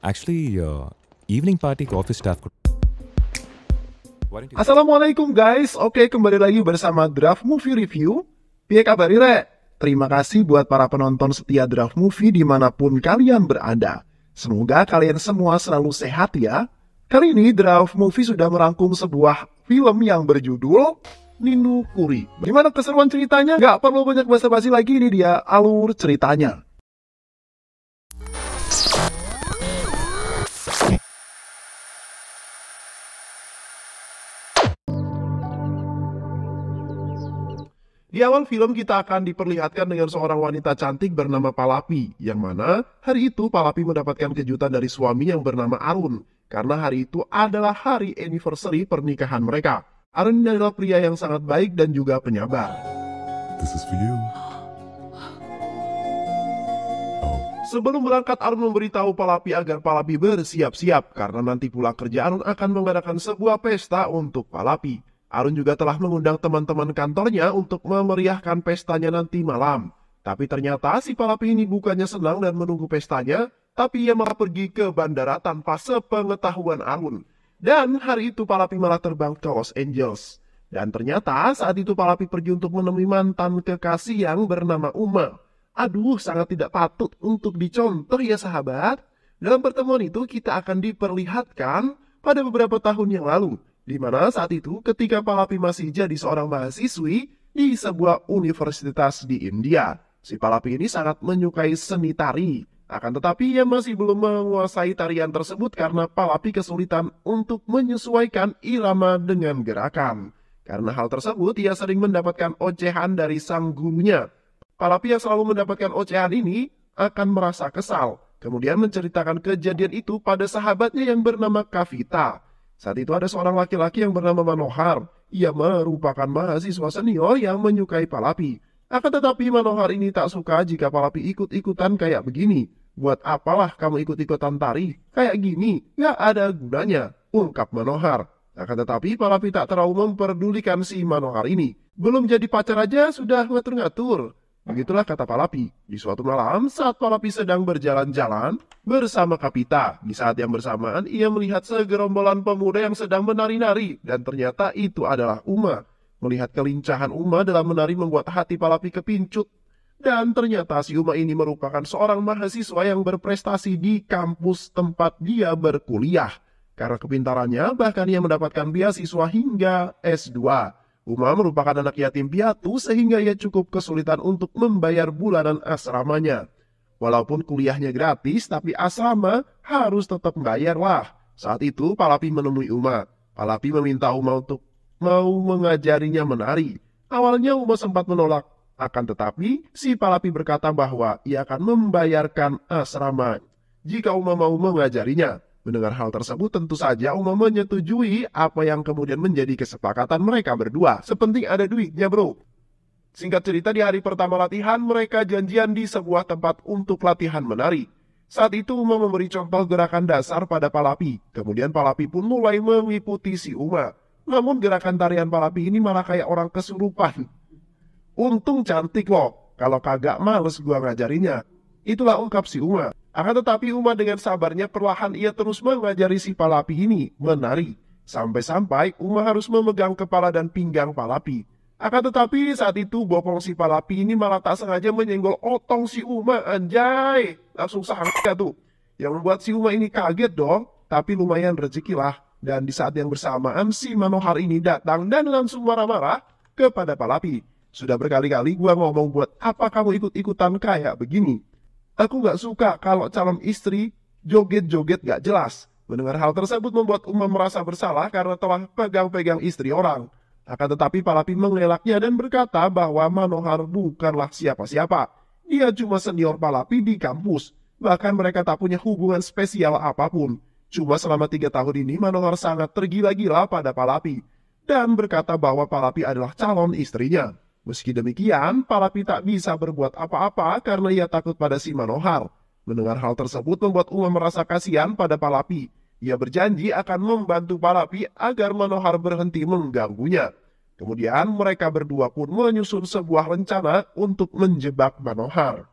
Actually, evening party ke office staff. Why don't you... Assalamualaikum guys, oke kembali lagi bersama Draft Movie Review. Piye kabar Re? Terima kasih buat para penonton setia Draft Movie dimanapun kalian berada. Semoga kalian semua selalu sehat ya. Kali ini Draft Movie sudah merangkum sebuah film yang berjudul Ni no Kuni. Bagaimana keseruan ceritanya? Gak perlu banyak basa-basi lagi, ini dia alur ceritanya. Di awal film kita akan diperlihatkan dengan seorang wanita cantik bernama Palapi, yang mana hari itu Palapi mendapatkan kejutan dari suami yang bernama Arun, karena hari itu adalah hari anniversary pernikahan mereka. Arun ini adalah pria yang sangat baik dan juga penyabar. This is for you. Sebelum berangkat, Arun memberitahu Palapi agar Palapi bersiap-siap, karena nanti pulang kerja Arun akan mengadakan sebuah pesta untuk Palapi. Arun juga telah mengundang teman-teman kantornya untuk memeriahkan pestanya nanti malam. Tapi ternyata si Palapi ini bukannya senang dan menunggu pestanya, tapi ia malah pergi ke bandara tanpa sepengetahuan Arun. Dan hari itu Palapi malah terbang ke Los Angeles. Dan ternyata saat itu Palapi pergi untuk menemui mantan kekasih yang bernama Uma. Aduh, sangat tidak patut untuk dicontoh ya sahabat. Dalam pertemuan itu kita akan diperlihatkan pada beberapa tahun yang lalu, di mana saat itu ketika Palapi masih jadi seorang mahasiswi di sebuah universitas di India. Si Palapi ini sangat menyukai seni tari. Akan tetapi ia masih belum menguasai tarian tersebut karena Palapi kesulitan untuk menyesuaikan irama dengan gerakan. Karena hal tersebut ia sering mendapatkan ocehan dari sang gurunya. Palapi yang selalu mendapatkan ocehan ini akan merasa kesal. Kemudian menceritakan kejadian itu pada sahabatnya yang bernama Kavita. Saat itu ada seorang laki-laki yang bernama Manohar. Ia merupakan mahasiswa senior yang menyukai Palapi. Akan tetapi Manohar ini tak suka jika Palapi ikut-ikutan kayak begini. Buat apalah kamu ikut-ikutan tari? Kayak gini, gak ada gunanya, ungkap Manohar. Akan tetapi Palapi tak terlalu memperdulikan si Manohar ini. Belum jadi pacar aja sudah ngatur-ngatur. Begitulah kata Palapi. Di suatu malam saat Palapi sedang berjalan-jalan bersama Kavita, di saat yang bersamaan ia melihat segerombolan pemuda yang sedang menari-nari, dan ternyata itu adalah Uma. Melihat kelincahan Uma dalam menari membuat hati Palapi kepincut. Dan ternyata si Uma ini merupakan seorang mahasiswa yang berprestasi di kampus tempat dia berkuliah. Karena kepintarannya bahkan ia mendapatkan beasiswa hingga S2. Uma merupakan anak yatim piatu sehingga ia cukup kesulitan untuk membayar bulanan asramanya. Walaupun kuliahnya gratis, tapi asrama harus tetap membayar lah. Saat itu Palapi menemui Uma. Palapi meminta Uma untuk mau mengajarinya menari. Awalnya Uma sempat menolak, akan tetapi si Palapi berkata bahwa ia akan membayarkan asrama jika Uma mau mengajarinya. Mendengar hal tersebut tentu saja Uma menyetujui apa yang kemudian menjadi kesepakatan mereka berdua. Sepenting ada duitnya bro. Singkat cerita di hari pertama latihan mereka janjian di sebuah tempat untuk latihan menari. Saat itu Uma memberi contoh gerakan dasar pada Palapi. Kemudian Palapi pun mulai mengikuti si Uma. Namun gerakan tarian Palapi ini malah kayak orang kesurupan. Untung cantik loh. Kalau kagak males gua ngajarinya. Itulah ungkap si Uma. Akan tetapi Uma dengan sabarnya perlahan ia terus mengajari si Palapi ini menari. Sampai-sampai Uma harus memegang kepala dan pinggang Palapi. Akan tetapi saat itu bopong si Palapi ini malah tak sengaja menyenggol otong si Uma, anjay. Langsung sangka tuh. Yang membuat si Uma ini kaget dong. Tapi lumayan rezekilah. Dan di saat yang bersamaan si Manohar ini datang dan langsung marah-marah kepada Palapi. Sudah berkali-kali gua ngomong buat apa kamu ikut-ikutan kayak begini. Aku gak suka kalau calon istri joget-joget gak jelas. Mendengar hal tersebut membuat Uma merasa bersalah karena telah pegang-pegang istri orang. Akan tetapi Palapi mengelaknya dan berkata bahwa Manohar bukanlah siapa-siapa. Dia cuma senior Palapi di kampus. Bahkan mereka tak punya hubungan spesial apapun. Cuma selama 3 tahun ini Manohar sangat tergila-gila pada Palapi. Dan berkata bahwa Palapi adalah calon istrinya. Meski demikian, Palapi tak bisa berbuat apa-apa karena ia takut pada si Manohar. Mendengar hal tersebut membuat Uma merasa kasihan pada Palapi. Ia berjanji akan membantu Palapi agar Manohar berhenti mengganggunya. Kemudian mereka berdua pun menyusun sebuah rencana untuk menjebak Manohar.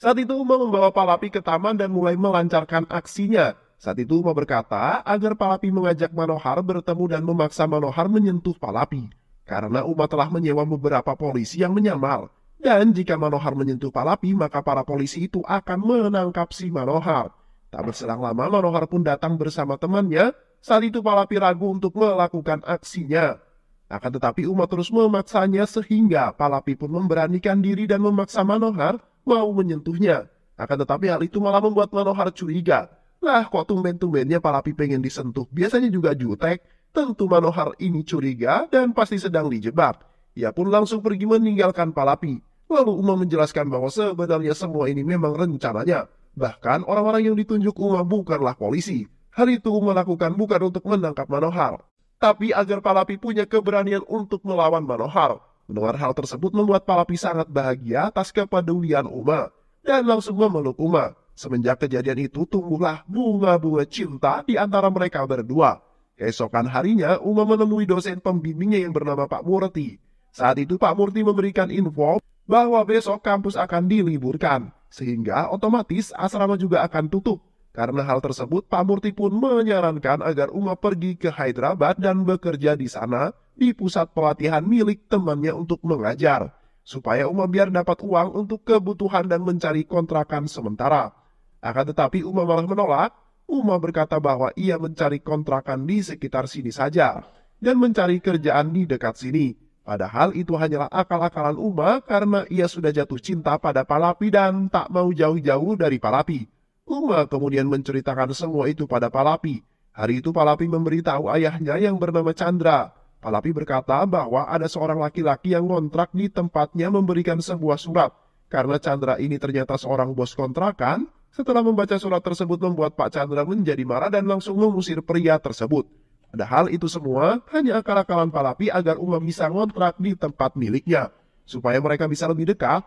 Saat itu Uma membawa Palapi ke taman dan mulai melancarkan aksinya. Saat itu Uma berkata agar Palapi mengajak Manohar bertemu dan memaksa Manohar menyentuh Palapi. Karena Uma telah menyewa beberapa polisi yang menyamar. Dan jika Manohar menyentuh Palapi, maka para polisi itu akan menangkap si Manohar. Tak berselang lama Manohar pun datang bersama temannya. Saat itu Palapi ragu untuk melakukan aksinya. Akan tetapi Uma terus memaksanya sehingga Palapi pun memberanikan diri dan memaksa Manohar mau menyentuhnya. Akan tetapi hal itu malah membuat Manohar curiga. Lah kok tumben-tumbennya Palapi pengen disentuh, biasanya juga jutek. Tentu Manohar ini curiga dan pasti sedang dijebak. Ia pun langsung pergi meninggalkan Palapi. Lalu Uma menjelaskan bahwa sebenarnya semua ini memang rencananya. Bahkan orang-orang yang ditunjuk Uma bukanlah polisi. Hal itu Uma lakukan bukan untuk menangkap Manohar, tapi agar Palapi punya keberanian untuk melawan Manohar. Mendengar hal tersebut membuat Palapi sangat bahagia atas kepedulian Uma dan langsung memeluk Uma. Semenjak kejadian itu tumbuhlah bunga-bunga cinta di antara mereka berdua. Keesokan harinya Uma menemui dosen pembimbingnya yang bernama Pak Murti. Saat itu Pak Murti memberikan info bahwa besok kampus akan diliburkan, sehingga otomatis asrama juga akan tutup. Karena hal tersebut, Pak Murti pun menyarankan agar Uma pergi ke Hyderabad dan bekerja di sana di pusat pelatihan milik temannya untuk mengajar, supaya Uma biar dapat uang untuk kebutuhan dan mencari kontrakan sementara. Akan tetapi Uma malah menolak. Uma berkata bahwa ia mencari kontrakan di sekitar sini saja dan mencari kerjaan di dekat sini. Padahal itu hanyalah akal-akalan Uma karena ia sudah jatuh cinta pada Palapi dan tak mau jauh-jauh dari Palapi. Uma kemudian menceritakan semua itu pada Palapi. Hari itu Palapi memberitahu ayahnya yang bernama Chandra. Palapi berkata bahwa ada seorang laki-laki yang ngontrak di tempatnya memberikan sebuah surat. Karena Chandra ini ternyata seorang bos kontrakan, setelah membaca surat tersebut membuat Pak Chandra menjadi marah dan langsung mengusir pria tersebut. Padahal itu semua hanya akal-akalan Palapi agar Uma bisa ngontrak di tempat miliknya. Supaya mereka bisa lebih dekat,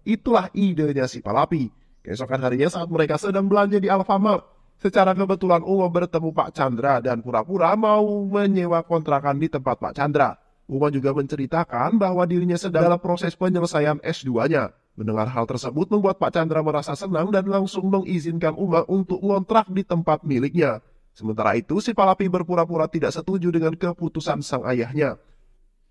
itulah idenya si Palapi. Keesokan harinya saat mereka sedang belanja di Alfamart, secara kebetulan Uma bertemu Pak Chandra dan pura-pura mau menyewa kontrakan di tempat Pak Chandra. Uma juga menceritakan bahwa dirinya sedang dalam proses penyelesaian S2-nya. Mendengar hal tersebut membuat Pak Chandra merasa senang dan langsung mengizinkan Uma untuk ngontrak di tempat miliknya. Sementara itu si Palapi berpura-pura tidak setuju dengan keputusan sang ayahnya.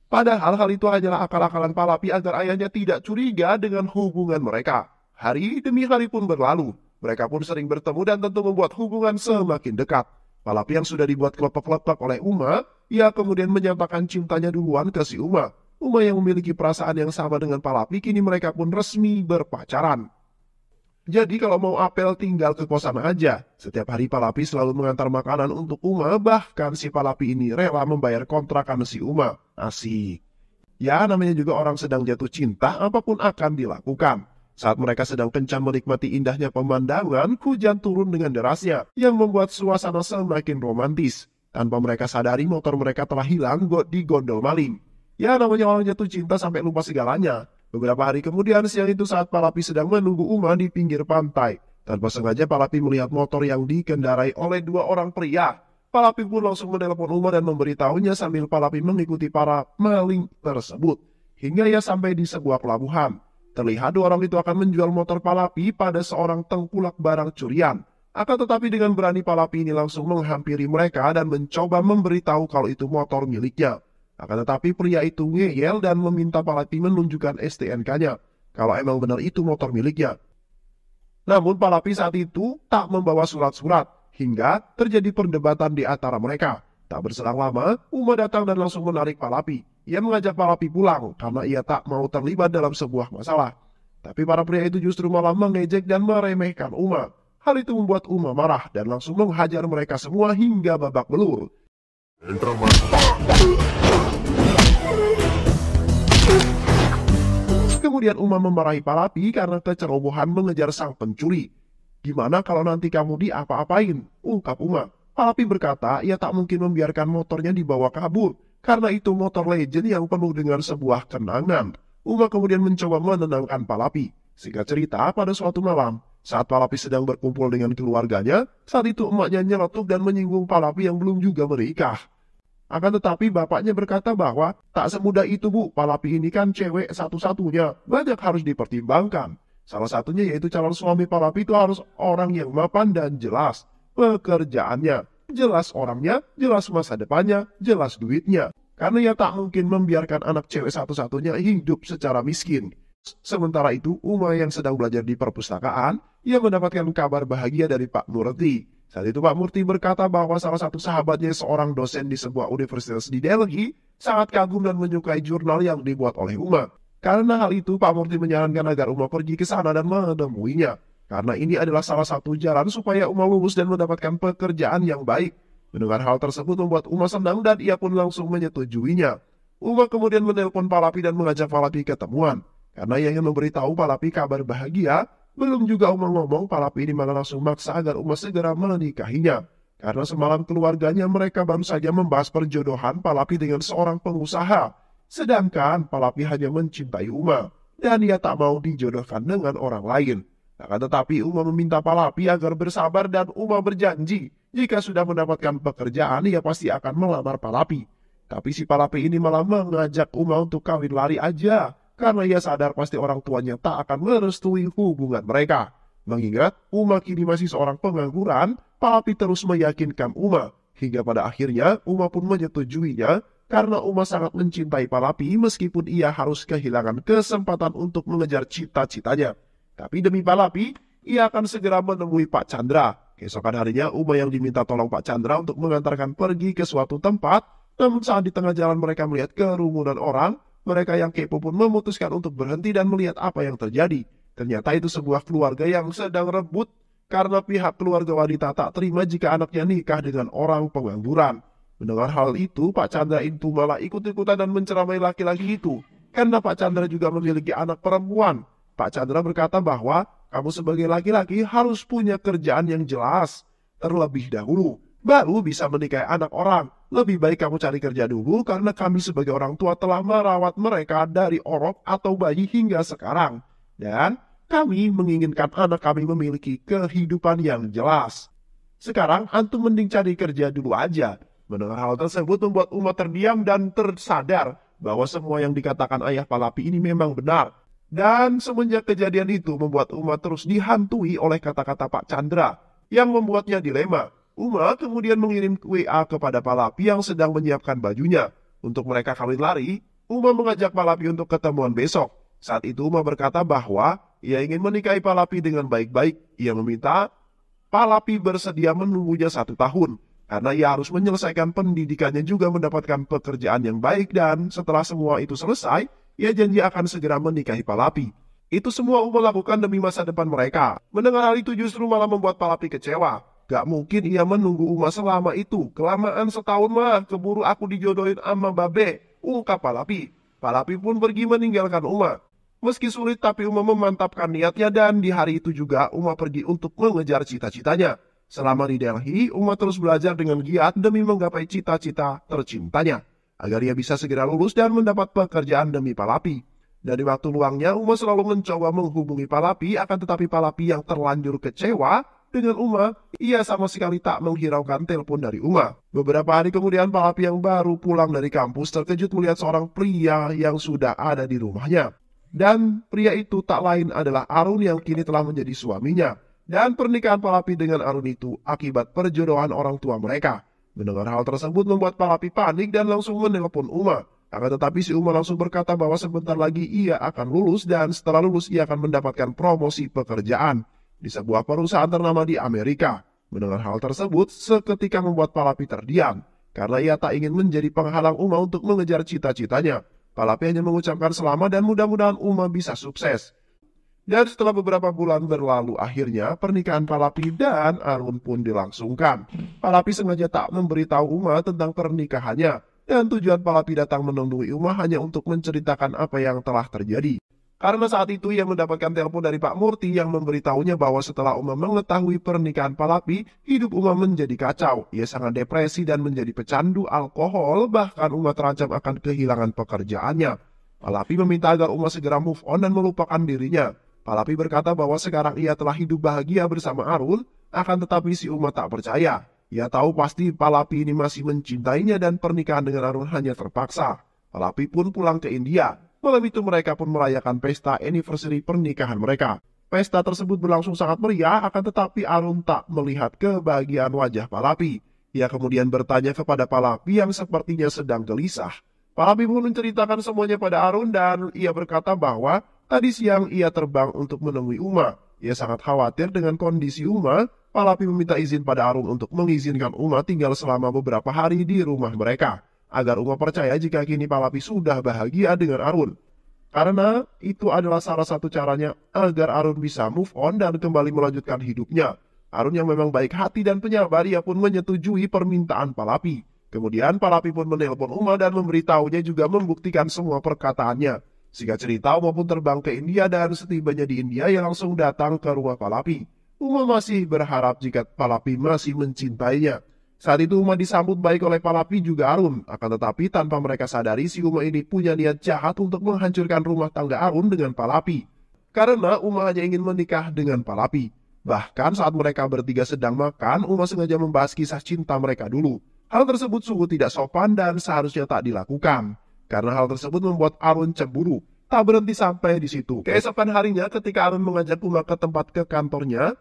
Padahal hal itu hanyalah akal-akalan Palapi agar ayahnya tidak curiga dengan hubungan mereka. Hari demi hari pun berlalu. Mereka pun sering bertemu dan tentu membuat hubungan semakin dekat. Palapi yang sudah dibuat kelepek-kelepek oleh Uma, ia kemudian menyatakan cintanya duluan ke si Uma. Uma yang memiliki perasaan yang sama dengan Palapi, kini mereka pun resmi berpacaran. Jadi kalau mau apel tinggal ke kosan aja. Setiap hari Palapi selalu mengantar makanan untuk Uma, bahkan si Palapi ini rela membayar kontrakan si Uma. Asik. Ya namanya juga orang sedang jatuh cinta, apapun akan dilakukan. Saat mereka sedang kencan menikmati indahnya pemandangan, hujan turun dengan derasnya, yang membuat suasana semakin romantis. Tanpa mereka sadari, motor mereka telah hilang di gondol maling. Ya namanya orang jatuh cinta sampai lupa segalanya. Beberapa hari kemudian, siang itu saat Palapi sedang menunggu Uma di pinggir pantai. Tanpa sengaja Palapi melihat motor yang dikendarai oleh dua orang pria. Palapi pun langsung menelpon Uma dan memberitahunya sambil Palapi mengikuti para maling tersebut. Hingga ia sampai di sebuah pelabuhan. Terlihat dua orang itu akan menjual motor Palapi pada seorang tengkulak barang curian. Akan tetapi dengan berani Palapi ini langsung menghampiri mereka dan mencoba memberitahu kalau itu motor miliknya. Akan tetapi pria itu ngeyel dan meminta Palapi menunjukkan STNK-nya. Kalau emang benar itu motor miliknya. Namun Palapi saat itu tak membawa surat-surat. Hingga terjadi perdebatan di antara mereka. Tak berselang lama, Uma datang dan langsung menarik Palapi. Ia mengajak Palapi pulang karena ia tak mau terlibat dalam sebuah masalah. Tapi para pria itu justru malah mengejek dan meremehkan Uma. Hal itu membuat Uma marah dan langsung menghajar mereka semua hingga babak belur. Kemudian Uma memarahi Palapi karena kecerobohan mengejar sang pencuri. Gimana kalau nanti kamu diapa-apain? Ungkap Uma. Palapi berkata ia tak mungkin membiarkan motornya dibawa kabur. Karena itu motor legend yang penuh dengan sebuah kenangan. Uma kemudian mencoba menenangkan Palapi. Singkat cerita, pada suatu malam, saat Palapi sedang berkumpul dengan keluarganya, saat itu emaknya nyeletuk dan menyinggung Palapi yang belum juga menikah. Akan tetapi bapaknya berkata bahwa tak semudah itu Bu, Palapi ini kan cewek satu-satunya, banyak harus dipertimbangkan. Salah satunya yaitu calon suami Palapi itu harus orang yang mapan dan jelas pekerjaannya, jelas orangnya, jelas masa depannya, jelas duitnya. Karena ia tak mungkin membiarkan anak cewek satu-satunya hidup secara miskin. Sementara itu, Uma yang sedang belajar di perpustakaan, ia mendapatkan kabar bahagia dari Pak Murti. Saat itu Pak Murti berkata bahwa salah satu sahabatnya, seorang dosen di sebuah universitas di Delhi, sangat kagum dan menyukai jurnal yang dibuat oleh Uma. Karena hal itu, Pak Murti menyarankan agar Uma pergi ke sana dan menemuinya. Karena ini adalah salah satu jalan supaya Uma lulus dan mendapatkan pekerjaan yang baik. Mendengar hal tersebut membuat Uma senang dan ia pun langsung menyetujuinya. Uma kemudian menelpon Palapi dan mengajak Palapi ketemuan. Karena ia ingin memberitahu Palapi kabar bahagia, belum juga Uma ngomong, Palapi ini malah langsung maksa agar Uma segera menikahinya. Karena semalam keluarganya mereka baru saja membahas perjodohan Palapi dengan seorang pengusaha. Sedangkan Palapi hanya mencintai Uma, dan ia tak mau dijodohkan dengan orang lain. Akan tetapi Uma meminta Palapi agar bersabar dan Uma berjanji, jika sudah mendapatkan pekerjaan, ia pasti akan melamar Palapi. Tapi si Palapi ini malah mengajak Uma untuk kawin lari aja, karena ia sadar pasti orang tuanya tak akan merestui hubungan mereka. Mengingat Uma kini masih seorang pengangguran, Palapi terus meyakinkan Uma. Hingga pada akhirnya Uma pun menyetujuinya, karena Uma sangat mencintai Palapi meskipun ia harus kehilangan kesempatan untuk mengejar cita-citanya. Tapi demi Palapi, ia akan segera menemui Pak Chandra. Keesokan harinya, Uma yang diminta tolong Pak Chandra untuk mengantarkan pergi ke suatu tempat, namun saat di tengah jalan mereka melihat kerumunan orang, mereka yang kepo pun memutuskan untuk berhenti dan melihat apa yang terjadi. Ternyata itu sebuah keluarga yang sedang rebut, karena pihak keluarga wanita tak terima jika anaknya nikah dengan orang pengangguran. Mendengar hal itu, Pak Chandra itu malah ikut-ikutan dan menceramai laki-laki itu, karena Pak Chandra juga memiliki anak perempuan. Pak Chandra berkata bahwa kamu sebagai laki-laki harus punya kerjaan yang jelas terlebih dahulu, baru bisa menikahi anak orang. Lebih baik kamu cari kerja dulu karena kami sebagai orang tua telah merawat mereka dari orok atau bayi hingga sekarang. Dan kami menginginkan anak kami memiliki kehidupan yang jelas. Sekarang antum mending cari kerja dulu aja. Mendengar hal tersebut membuat Uma terdiam dan tersadar bahwa semua yang dikatakan ayah Palapi ini memang benar. Dan semenjak kejadian itu membuat Uma terus dihantui oleh kata-kata Pak Chandra yang membuatnya dilema. Uma kemudian mengirim WA kepada Palapi yang sedang menyiapkan bajunya. Untuk mereka kawin lari, Uma mengajak Palapi untuk ketemuan besok. Saat itu Uma berkata bahwa ia ingin menikahi Palapi dengan baik-baik. Ia meminta Palapi bersedia menunggunya 1 tahun. Karena ia harus menyelesaikan pendidikannya juga mendapatkan pekerjaan yang baik dan setelah semua itu selesai, ia janji akan segera menikahi Palapi. Itu semua Uma lakukan demi masa depan mereka. Mendengar hal itu justru malah membuat Palapi kecewa. Gak mungkin ia menunggu Uma selama itu. Kelamaan setahun mah, keburu aku dijodohin sama Babe, ungkap Palapi. Palapi pun pergi meninggalkan Uma. Meski sulit tapi Uma memantapkan niatnya dan di hari itu juga Uma pergi untuk mengejar cita-citanya. Selama di Delhi, Uma terus belajar dengan giat demi menggapai cita-cita tercintanya, agar ia bisa segera lulus dan mendapat pekerjaan demi Palapi. Dari waktu luangnya, Uma selalu mencoba menghubungi Palapi, akan tetapi Palapi yang terlanjur kecewa dengan Uma, ia sama sekali tak menghiraukan telepon dari Uma. Beberapa hari kemudian, Palapi yang baru pulang dari kampus terkejut melihat seorang pria yang sudah ada di rumahnya. Dan pria itu tak lain adalah Arun yang kini telah menjadi suaminya. Dan pernikahan Palapi dengan Arun itu akibat perjodohan orang tua mereka. Mendengar hal tersebut membuat Palapi panik dan langsung menelpon Uma. Akan tetapi si Uma langsung berkata bahwa sebentar lagi ia akan lulus dan setelah lulus ia akan mendapatkan promosi pekerjaan di sebuah perusahaan ternama di Amerika. Mendengar hal tersebut seketika membuat Palapi terdiam karena ia tak ingin menjadi penghalang Uma untuk mengejar cita-citanya. Palapi hanya mengucapkan selamat dan mudah-mudahan Uma bisa sukses. Dan setelah beberapa bulan berlalu, akhirnya pernikahan Palapi dan Arun pun dilangsungkan. Palapi sengaja tak memberitahu Uma tentang pernikahannya, dan tujuan Palapi datang menemui Uma hanya untuk menceritakan apa yang telah terjadi. Karena saat itu ia mendapatkan telepon dari Pak Murti yang memberitahunya bahwa setelah Uma mengetahui pernikahan Palapi, hidup Uma menjadi kacau. Ia sangat depresi dan menjadi pecandu alkohol, bahkan Uma terancam akan kehilangan pekerjaannya. Palapi meminta agar Uma segera move on dan melupakan dirinya. Palapi berkata bahwa sekarang ia telah hidup bahagia bersama Arun, akan tetapi si Uma tak percaya. Ia tahu pasti Palapi ini masih mencintainya dan pernikahan dengan Arun hanya terpaksa. Palapi pun pulang ke India. Malam itu mereka pun merayakan pesta anniversary pernikahan mereka. Pesta tersebut berlangsung sangat meriah, akan tetapi Arun tak melihat kebahagiaan wajah Palapi. Ia kemudian bertanya kepada Palapi yang sepertinya sedang gelisah. Palapi pun menceritakan semuanya pada Arun dan ia berkata bahwa tadi siang ia terbang untuk menemui Uma. Ia sangat khawatir dengan kondisi Uma. Palapi meminta izin pada Arun untuk mengizinkan Uma tinggal selama beberapa hari di rumah mereka, agar Uma percaya jika kini Palapi sudah bahagia dengan Arun. Karena itu adalah salah satu caranya agar Arun bisa move on dan kembali melanjutkan hidupnya. Arun yang memang baik hati dan penyabar, ia pun menyetujui permintaan Palapi. Kemudian Palapi pun menelpon Uma dan memberitahunya juga membuktikan semua perkataannya. Singkat cerita, Uma pun terbang ke India dan setibanya di India ia langsung datang ke rumah Palapi. Uma masih berharap jika Palapi masih mencintainya. Saat itu Uma disambut baik oleh Palapi juga Arun. Akan tetapi tanpa mereka sadari si Uma ini punya niat jahat untuk menghancurkan rumah tangga Arun dengan Palapi. Karena Uma hanya ingin menikah dengan Palapi. Bahkan saat mereka bertiga sedang makan, Uma sengaja membahas kisah cinta mereka dulu. Hal tersebut sungguh tidak sopan dan seharusnya tak dilakukan. Karena hal tersebut membuat Arun cemburu. Tak berhenti sampai di situ. Keesokan harinya ketika Arun mengajak Uma ke kantornya,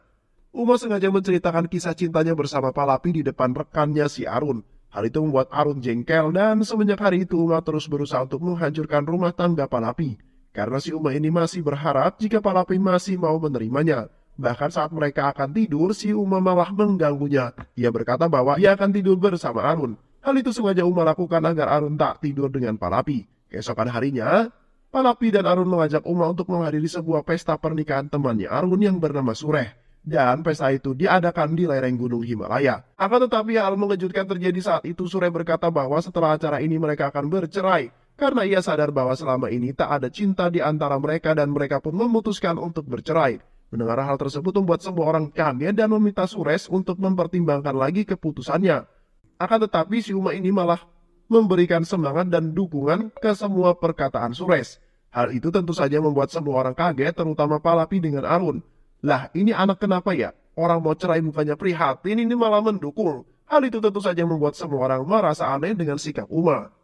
Uma sengaja menceritakan kisah cintanya bersama Palapi di depan rekannya si Arun. Hal itu membuat Arun jengkel dan semenjak hari itu Uma terus berusaha untuk menghancurkan rumah tangga Palapi. Karena si Uma ini masih berharap jika Palapi masih mau menerimanya. Bahkan saat mereka akan tidur, si Uma malah mengganggunya. Ia berkata bahwa ia akan tidur bersama Arun. Hal itu sengaja Uma lakukan agar Arun tak tidur dengan Palapi. Keesokan harinya, Palapi dan Arun mengajak Uma untuk menghadiri sebuah pesta pernikahan temannya Arun yang bernama Sureh. Dan pesta itu diadakan di lereng gunung Himalaya. Akan tetapi hal mengejutkan terjadi saat itu. Sureh berkata bahwa setelah acara ini mereka akan bercerai. Karena ia sadar bahwa selama ini tak ada cinta di antara mereka dan mereka pun memutuskan untuk bercerai. Mendengar hal tersebut membuat semua orang kaget dan meminta Sureh untuk mempertimbangkan lagi keputusannya. Akan tetapi si Uma ini malah memberikan semangat dan dukungan ke semua perkataan Sureh. Hal itu tentu saja membuat semua orang kaget, terutama Palapi dengan Arun. Lah, ini anak kenapa ya? Orang mau cerai bukannya prihatin, ini malah mendukung. Hal itu tentu saja membuat semua orang merasa aneh dengan sikap Uma.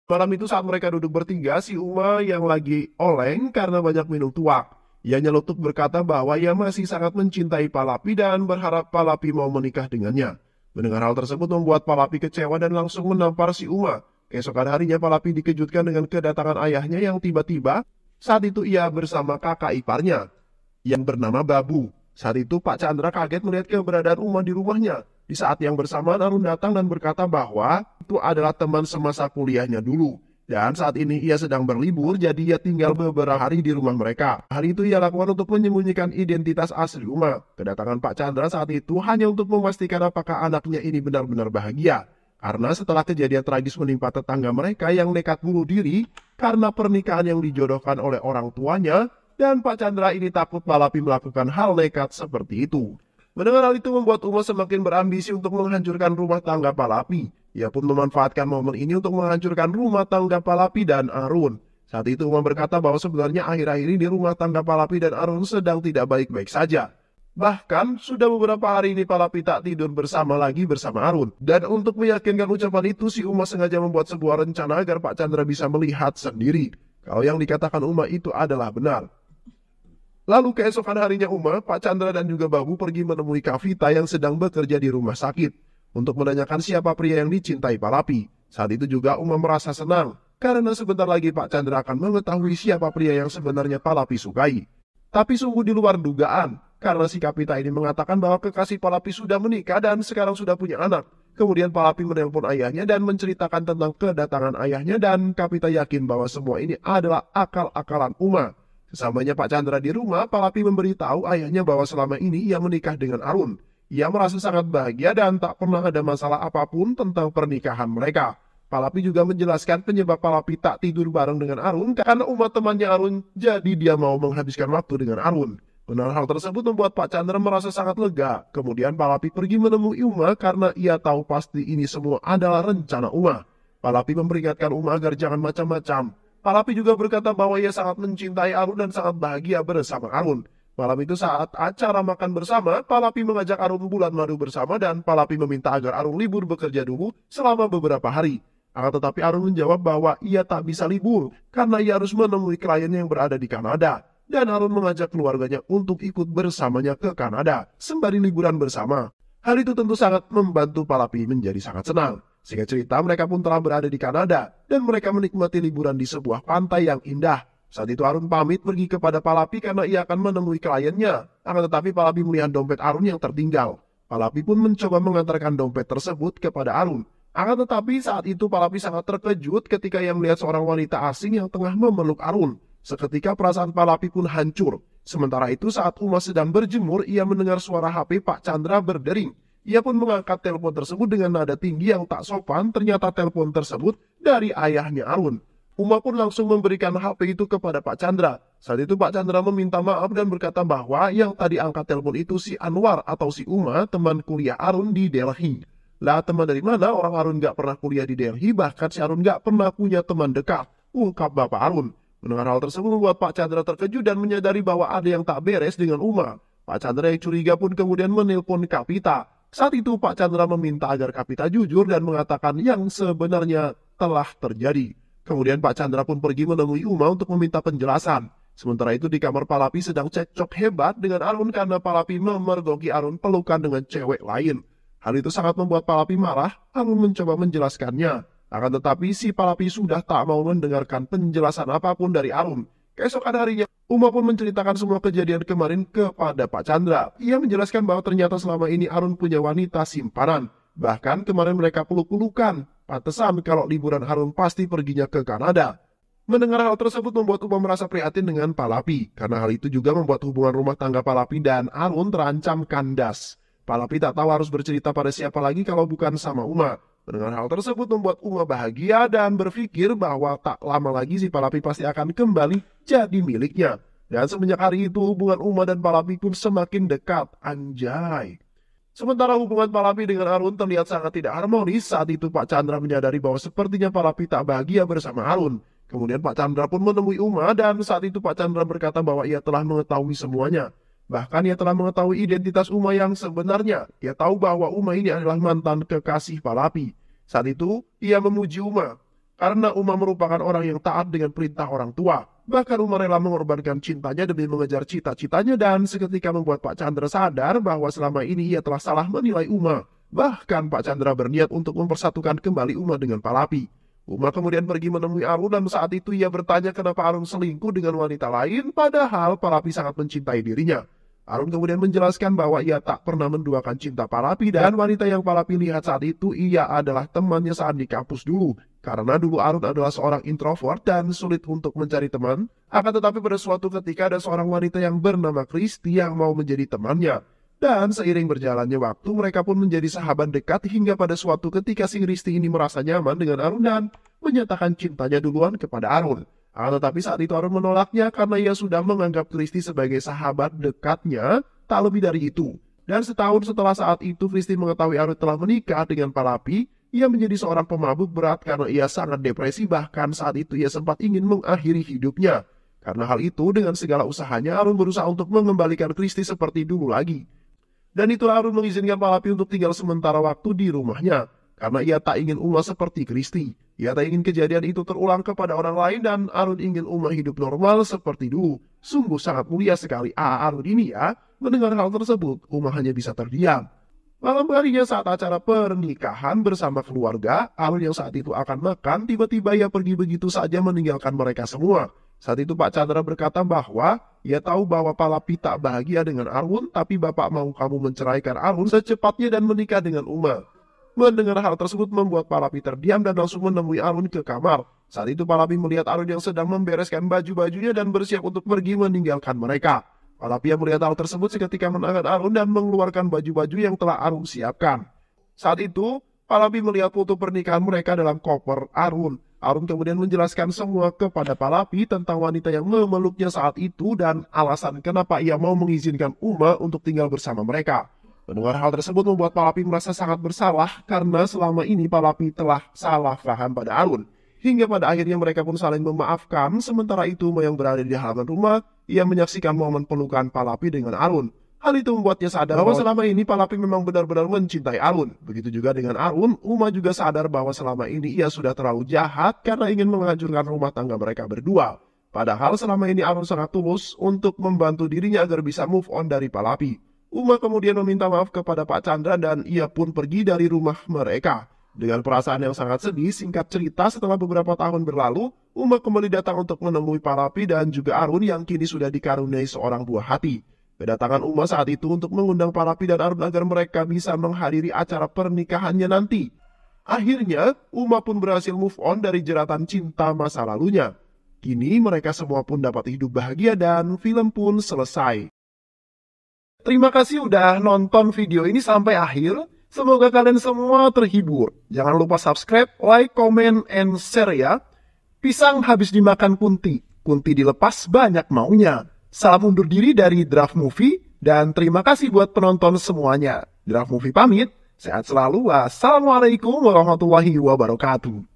Malam itu saat mereka duduk bertiga, si Uma yang lagi oleng karena banyak minum tuak. Ia nyeletuk berkata bahwa ia masih sangat mencintai Palapi dan berharap Palapi mau menikah dengannya. Mendengar hal tersebut membuat Palapi kecewa dan langsung menampar si Uma. Keesokan harinya Palapi dikejutkan dengan kedatangan ayahnya yang tiba-tiba. Saat itu ia bersama kakak iparnya yang bernama Babu. Saat itu Pak Chandra kaget melihat keberadaan Uma di rumahnya. Di saat yang bersamaan Arun datang dan berkata bahwa itu adalah teman semasa kuliahnya dulu. Dan saat ini ia sedang berlibur, jadi ia tinggal beberapa hari di rumah mereka. Hal itu ia lakukan untuk menyembunyikan identitas asli Uma. Kedatangan Pak Chandra saat itu hanya untuk memastikan apakah anaknya ini benar-benar bahagia. Karena setelah kejadian tragis menimpa tetangga mereka yang nekat bunuh diri karena pernikahan yang dijodohkan oleh orang tuanya, dan Pak Chandra ini takut Palapi melakukan hal nekat seperti itu. Mendengar hal itu membuat Uma semakin berambisi untuk menghancurkan rumah tangga Palapi. Ia pun memanfaatkan momen ini untuk menghancurkan rumah tangga Palapi dan Arun. Saat itu Uma berkata bahwa sebenarnya akhir-akhir ini rumah tangga Palapi dan Arun sedang tidak baik-baik saja. Bahkan sudah beberapa hari ini Palapi tak tidur bersama Arun. Dan untuk meyakinkan ucapan itu, si Uma sengaja membuat sebuah rencana agar Pak Chandra bisa melihat sendiri kalau yang dikatakan Uma itu adalah benar. Lalu keesokan harinya Uma, Pak Chandra dan juga Babu pergi menemui Kavita yang sedang bekerja di rumah sakit untuk menanyakan siapa pria yang dicintai Palapi. Saat itu juga Uma merasa senang karena sebentar lagi Pak Chandra akan mengetahui siapa pria yang sebenarnya Palapi sukai. Tapi sungguh di luar dugaan karena si Kavita ini mengatakan bahwa kekasih Palapi sudah menikah dan sekarang sudah punya anak. Kemudian Palapi menelpon ayahnya dan menceritakan tentang kedatangan ayahnya dan Kavita yakin bahwa semua ini adalah akal-akalan Uma. Sesampainya Pak Chandra di rumah, Palapi memberitahu ayahnya bahwa selama ini ia menikah dengan Arun. Ia merasa sangat bahagia dan tak pernah ada masalah apapun tentang pernikahan mereka. Palapi juga menjelaskan penyebab Palapi tak tidur bareng dengan Arun karena Uma temannya Arun, jadi dia mau menghabiskan waktu dengan Arun. Benar hal tersebut membuat Pak Chandra merasa sangat lega. Kemudian Palapi pergi menemui Uma karena ia tahu pasti ini semua adalah rencana Uma. Palapi memperingatkan Uma agar jangan macam-macam. Palapi juga berkata bahwa ia sangat mencintai Arun dan sangat bahagia bersama Arun. Malam itu saat acara makan bersama, Palapi mengajak Arun bulan madu bersama dan Palapi meminta agar Arun libur bekerja dulu selama beberapa hari. Akan tetapi Arun menjawab bahwa ia tak bisa libur karena ia harus menemui klien yang berada di Kanada. dan Harun mengajak keluarganya untuk ikut bersamanya ke Kanada sembari liburan bersama. Hal itu tentu sangat membantu Palapi menjadi sangat senang. Singkat cerita, mereka pun telah berada di Kanada dan mereka menikmati liburan di sebuah pantai yang indah. Saat itu Harun pamit pergi kepada Palapi karena ia akan menemui kliennya. Akan tetapi Palapi melihat dompet Harun yang tertinggal. Palapi pun mencoba mengantarkan dompet tersebut kepada Harun. Akan tetapi saat itu Palapi sangat terkejut ketika ia melihat seorang wanita asing yang tengah memeluk Harun. Seketika perasaan Palapi pun hancur. Sementara itu saat Uma sedang berjemur, ia mendengar suara HP Pak Chandra berdering. Ia pun mengangkat telepon tersebut dengan nada tinggi yang tak sopan. Ternyata telepon tersebut dari ayahnya Harun. Uma pun langsung memberikan HP itu kepada Pak Chandra. Saat itu Pak Chandra meminta maaf dan berkata bahwa yang tadi angkat telepon itu si Anwar atau si Uma, teman kuliah Harun di Delhi. Lah teman dari mana? Orang Harun gak pernah kuliah di Delhi, bahkan si Harun gak pernah punya teman dekat, ungkap Bapak Harun. Mendengar hal tersebut membuat Pak Chandra terkejut dan menyadari bahwa ada yang tak beres dengan Uma. Pak Chandra yang curiga pun kemudian menelpon Kapita. Saat itu Pak Chandra meminta agar Kapita jujur dan mengatakan yang sebenarnya telah terjadi. Kemudian Pak Chandra pun pergi menemui Uma untuk meminta penjelasan. Sementara itu di kamar Palapi sedang cekcok hebat dengan Harun karena Palapi memergoki Harun pelukan dengan cewek lain. Hal itu sangat membuat Palapi marah. Harun mencoba menjelaskannya. Akan tetapi si Palapi sudah tak mau mendengarkan penjelasan apapun dari Harun. Keesokan harinya, Uma pun menceritakan semua kejadian kemarin kepada Pak Chandra. Ia menjelaskan bahwa ternyata selama ini Harun punya wanita simpanan. Bahkan kemarin mereka peluk-pelukan. Pantesan kalau liburan Harun pasti perginya ke Kanada. Mendengar hal tersebut membuat Uma merasa prihatin dengan Palapi. Karena hal itu juga membuat hubungan rumah tangga Palapi dan Harun terancam kandas. Palapi tak tahu harus bercerita pada siapa lagi kalau bukan sama Uma. Mendengar hal tersebut membuat Uma bahagia dan berpikir bahwa tak lama lagi si Palapi pasti akan kembali jadi miliknya. Dan semenjak hari itu hubungan Uma dan Palapi pun semakin dekat. Anjay. Sementara hubungan Palapi dengan Harun terlihat sangat tidak harmonis. Saat itu Pak Chandra menyadari bahwa sepertinya Palapi tak bahagia bersama Harun. Kemudian Pak Chandra pun menemui Uma dan saat itu Pak Chandra berkata bahwa ia telah mengetahui semuanya. Bahkan ia telah mengetahui identitas Uma yang sebenarnya. Ia tahu bahwa Uma ini adalah mantan kekasih Palapi. Saat itu, ia memuji Uma. Karena Uma merupakan orang yang taat dengan perintah orang tua. Bahkan Uma rela mengorbankan cintanya demi mengejar cita-citanya dan seketika membuat Pak Chandra sadar bahwa selama ini ia telah salah menilai Uma. Bahkan Pak Chandra berniat untuk mempersatukan kembali Uma dengan Palapi. Uma kemudian pergi menemui Harun dan saat itu ia bertanya kenapa Harun selingkuh dengan wanita lain padahal Palapi sangat mencintai dirinya. Harun kemudian menjelaskan bahwa ia tak pernah menduakan cinta Palapi dan wanita yang Palapi lihat saat itu ia adalah temannya saat di kampus dulu. Karena dulu Harun adalah seorang introvert dan sulit untuk mencari teman. Akan tetapi pada suatu ketika ada seorang wanita yang bernama Kristi yang mau menjadi temannya. Dan seiring berjalannya waktu mereka pun menjadi sahabat dekat hingga pada suatu ketika si Kristi ini merasa nyaman dengan Harun dan menyatakan cintanya duluan kepada Harun. Tetapi saat itu Harun menolaknya karena ia sudah menganggap Kristi sebagai sahabat dekatnya, tak lebih dari itu. Dan setahun setelah saat itu Kristi mengetahui Harun telah menikah dengan Palapi, ia menjadi seorang pemabuk berat karena ia sangat depresi bahkan saat itu ia sempat ingin mengakhiri hidupnya. Karena hal itu dengan segala usahanya Harun berusaha untuk mengembalikan Kristi seperti dulu lagi. Dan itulah Harun mengizinkan Palapi untuk tinggal sementara waktu di rumahnya. Karena ia tak ingin Uma seperti Kristi. Ia tak ingin kejadian itu terulang kepada orang lain dan Harun ingin Uma hidup normal seperti dulu. Sungguh sangat mulia sekali Harun ini ya. Mendengar hal tersebut, Uma hanya bisa terdiam. Malam harinya saat acara pernikahan bersama keluarga, Harun yang saat itu akan makan, tiba-tiba ia pergi begitu saja meninggalkan mereka semua. Saat itu Pak Chandra berkata bahwa ia tahu bahwa Palapi tak bahagia dengan Harun, tapi Bapak mau kamu menceraikan Harun secepatnya dan menikah dengan Uma. Mendengar hal tersebut membuat Palapi terdiam dan langsung menemui Harun ke kamar. Saat itu Palapi melihat Harun yang sedang membereskan baju-bajunya dan bersiap untuk pergi meninggalkan mereka. Palapi yang melihat hal tersebut seketika menahan Harun dan mengeluarkan baju-baju yang telah Harun siapkan. Saat itu, Palapi melihat foto pernikahan mereka dalam koper Harun. Harun kemudian menjelaskan semua kepada Palapi tentang wanita yang memeluknya saat itu dan alasan kenapa ia mau mengizinkan Uma untuk tinggal bersama mereka. Mendengar hal tersebut membuat Palapi merasa sangat bersalah karena selama ini Palapi telah salah paham pada Harun. Hingga pada akhirnya mereka pun saling memaafkan. Sementara itu Uma yang berada di halaman rumah, ia menyaksikan momen pelukan Palapi dengan Harun. Hal itu membuatnya sadar bahwa selama ini Palapi memang benar-benar mencintai Harun. Begitu juga dengan Harun, Uma juga sadar bahwa selama ini ia sudah terlalu jahat karena ingin menghancurkan rumah tangga mereka berdua. Padahal selama ini Arun sangat tulus untuk membantu dirinya agar bisa move on dari Pak Lapi. Uma kemudian meminta maaf kepada Pak Chandra dan ia pun pergi dari rumah mereka. Dengan perasaan yang sangat sedih, singkat cerita setelah beberapa tahun berlalu, Uma kembali datang untuk menemui Pak Lapi dan juga Arun yang kini sudah dikaruniai seorang buah hati. Kedatangan Uma saat itu untuk mengundang Pak Lapi dan Arun agar mereka bisa menghadiri acara pernikahannya nanti. Akhirnya, Uma pun berhasil move on dari jeratan cinta masa lalunya. Kini mereka semua pun dapat hidup bahagia dan film pun selesai. Terima kasih udah nonton video ini sampai akhir. Semoga kalian semua terhibur. Jangan lupa subscribe, like, comment, and share ya. Pisang habis dimakan kunti. Kunti dilepas banyak maunya. Salam undur diri dari Draft Movie. Dan terima kasih buat penonton semuanya. Draft Movie pamit. Sehat selalu. Wassalamualaikum warahmatullahi wabarakatuh.